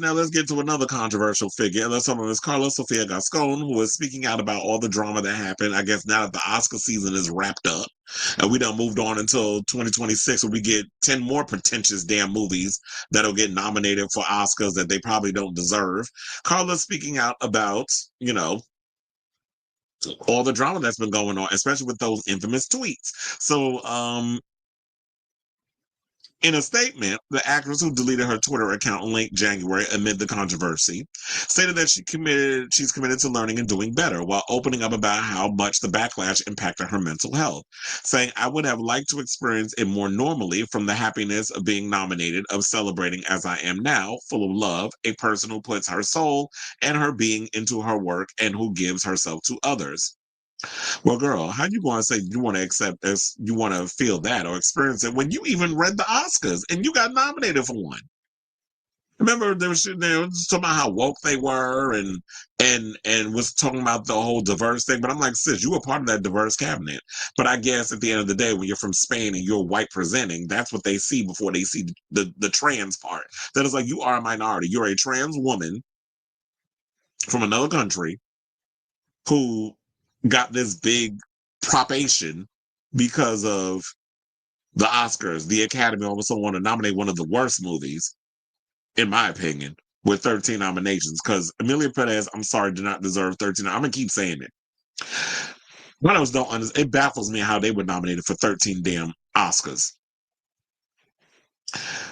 Now let's get to another controversial figure, and that's someone is Karla Sofia Gascon, who is speaking out about all the drama that happened. I guess now that the Oscar season is wrapped up, and we done moved on until 2026, where we get 10 more pretentious damn movies that'll get nominated for Oscars that they probably don't deserve. Karla's speaking out about, you know, all the drama that's been going on, especially with those infamous tweets. So, in a statement, the actress who deleted her Twitter account in late January amid the controversy stated that she's committed to learning and doing better, while opening up about how much the backlash impacted her mental health, saying, "I would have liked to experience it more normally, from the happiness of being nominated, of celebrating as I am now, full of love, a person who puts her soul and her being into her work and who gives herself to others." Well, girl, how you going to say you want to accept this, you want to feel that or experience it when you even read the Oscars and you got nominated for one? Remember, they was talking about how woke they were, and was talking about the whole diverse thing. But I'm like, sis, you were part of that diverse cabinet. But I guess at the end of the day, when you're from Spain and you're white presenting, that's what they see before they see the trans part. That is like, you are a minority. You're a trans woman from another country who got this big propagation because of the Oscars. The Academy also want to nominate one of the worst movies, in my opinion, with 13 nominations. Because Emilia Perez, I'm sorry, did not deserve 13. I'm gonna keep saying it. One of us don't understand. It baffles me how they were nominated for 13 damn Oscars.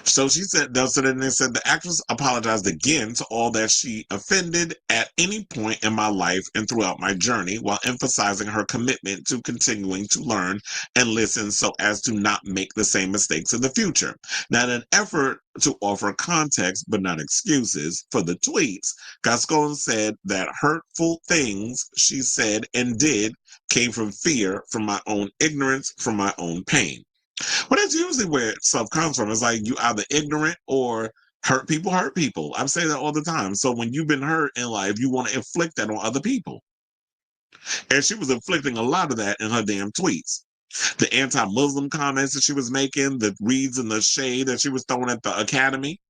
So she said, so then they said the actress apologized again to all that she offended at any point in my life and throughout my journey, while emphasizing her commitment to continuing to learn and listen so as to not make the same mistakes in the future. Now, in an effort to offer context but not excuses for the tweets, Gascon said that hurtful things she said and did came from fear, from my own ignorance, from my own pain. Well, that's usually where stuff comes from. It's like you either ignorant or hurt people hurt people. I'm saying that all the time. So when you've been hurt in life, you want to inflict that on other people. And she was inflicting a lot of that in her damn tweets. The anti-Muslim comments that she was making, the reads and the shade that she was throwing at the academy.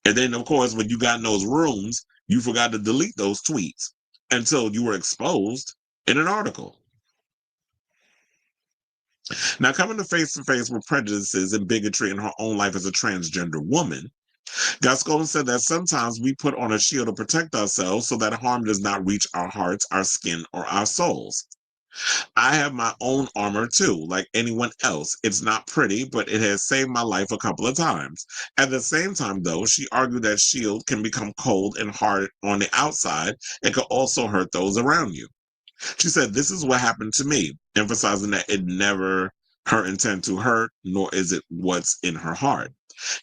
And then, of course, when you got in those rooms, you forgot to delete those tweets until you were exposed in an article. Now, coming to face with prejudices and bigotry in her own life as a transgender woman, Gascon said that sometimes we put on a shield to protect ourselves so that harm does not reach our hearts, our skin, or our souls. I have my own armor too, like anyone else. It's not pretty, but it has saved my life a couple of times. At the same time, though, she argued that shield can become cold and hard on the outside and could also hurt those around you. She said, "This is what happened to me," emphasizing that it never her intent to hurt, nor is it what's in her heart.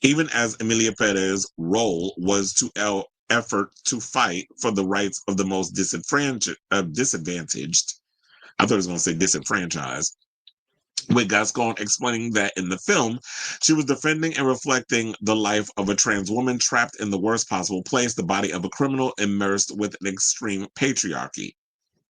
Even as Emilia Perez's role was to effort to fight for the rights of the most disadvantaged. I thought it was going to say disenfranchised. With Gascon explaining that in the film, she was defending and reflecting the life of a trans woman trapped in the worst possible place, the body of a criminal immersed with an extreme patriarchy.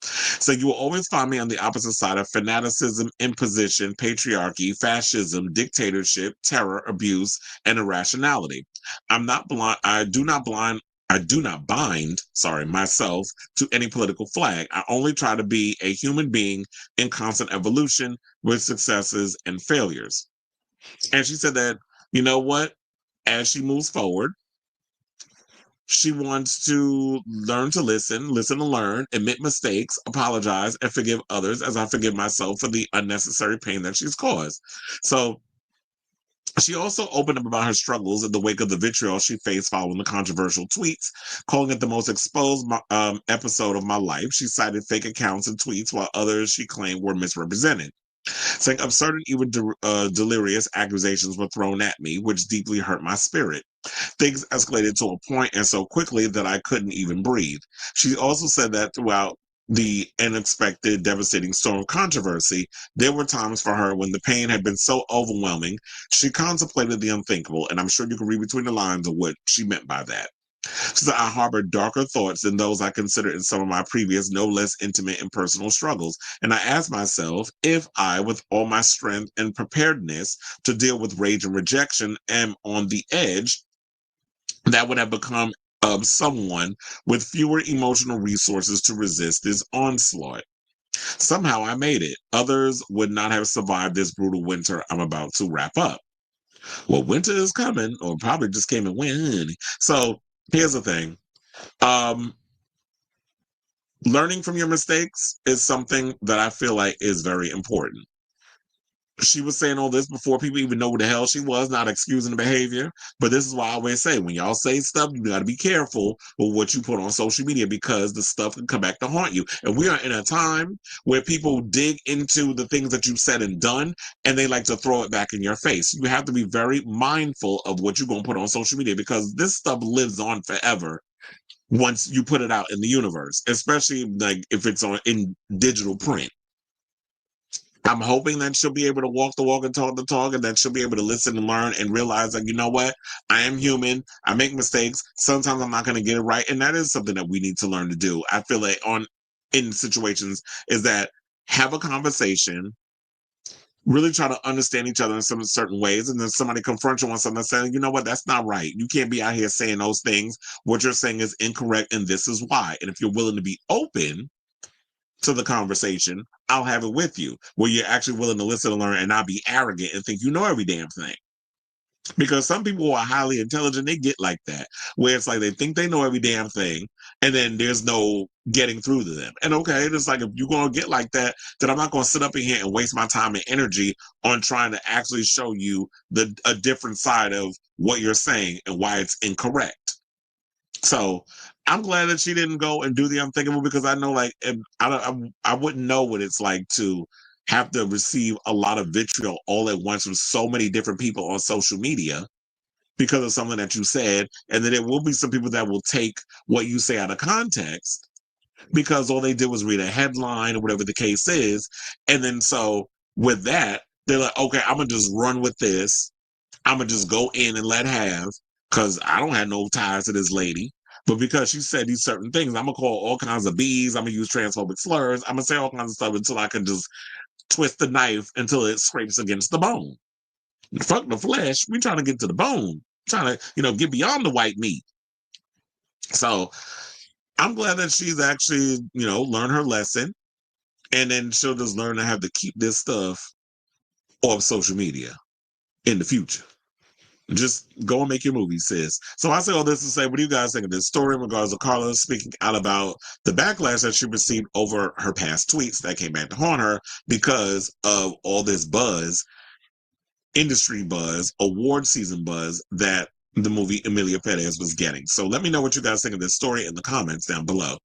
So you will always find me on the opposite side of fanaticism, imposition, patriarchy, fascism, dictatorship, terror, abuse, and irrationality. I'm not blind. I do not bind, myself to any political flag. I only try to be a human being in constant evolution with successes and failures. And she said that, you know what? As she moves forward, she wants to learn to listen to learn, admit mistakes, apologize, and forgive others as I forgive myself for the unnecessary pain that she's caused. So she also opened up about her struggles in the wake of the vitriol she faced following the controversial tweets, calling it the most exposed episode of my life. She cited fake accounts and tweets, while others she claimed were misrepresented, saying absurd and even delirious accusations were thrown at me, which deeply hurt my spirit. Things escalated to a point and so quickly that I couldn't even breathe. She also said that throughout the unexpected, devastating storm of controversy, there were times for her when the pain had been so overwhelming, she contemplated the unthinkable, and I'm sure you can read between the lines of what she meant by that. She said, I harbored darker thoughts than those I considered in some of my previous, no less intimate and personal struggles. And I asked myself if I, with all my strength and preparedness to deal with rage and rejection, am on the edge, that would have become of someone with fewer emotional resources to resist this onslaught. Somehow I made it. Others would not have survived this brutal winter I'm about to wrap up. Well, winter is coming, or probably just came and went, honey. So here's the thing. Um, Learning from your mistakes is something that I feel like is very important. She was saying all this before people even know who the hell she was, not excusing the behavior. But this is why I always say, when y'all say stuff, you got to be careful with what you put on social media, because the stuff can come back to haunt you. And we are in a time where people dig into the things that you've said and done, and they like to throw it back in your face. You have to be very mindful of what you're going to put on social media, because this stuff lives on forever once you put it out in the universe, especially like if it's on in digital print. I'm hoping that she'll be able to walk the walk and talk the talk, and that she'll be able to listen and learn and realize that, you know what, I am human. I make mistakes. Sometimes I'm not going to get it right. And that is something that we need to learn to do. I feel like in situations is that have a conversation, really try to understand each other in some certain ways. And then somebody confronts you on something, saying, you know what, that's not right. You can't be out here saying those things. What you're saying is incorrect. And this is why. And if you're willing to be open to the conversation, I'll have it with you, where you're actually willing to listen and learn and not be arrogant and think you know every damn thing. Because some people who are highly intelligent, they get like that, where it's like they think they know every damn thing, and then there's no getting through to them. And okay, it's like, if you're going to get like that, then I'm not going to sit up in here and waste my time and energy on trying to actually show you a different side of what you're saying and why it's incorrect. So I'm glad that she didn't go and do the unthinkable, because I know, like, I wouldn't know what it's like to have to receive a lot of vitriol all at once from so many different people on social media because of something that you said. And then there will be some people that will take what you say out of context, because all they did was read a headline or whatever the case is. And then so with that, they're like, okay, I'm going to just run with this. I'm going to just go in and let have, because I don't have no ties to this lady. But because she said these certain things, I'm going to call all kinds of B's. I'm going to use transphobic slurs. I'm going to say all kinds of stuff until I can just twist the knife until it scrapes against the bone. Fuck the flesh. We're trying to get to the bone. Trying to, get beyond the white meat. So I'm glad that she's actually, learned her lesson. And then she'll just learn to have to keep this stuff off social media in the future. Just go and make your movie, sis. So I say all this to say, what do you guys think of this story in regards to Karla speaking out about the backlash that she received over her past tweets that came back to haunt her because of all this buzz, industry buzz, award season buzz that the movie Emilia Perez was getting? So let me know what you guys think of this story in the comments down below.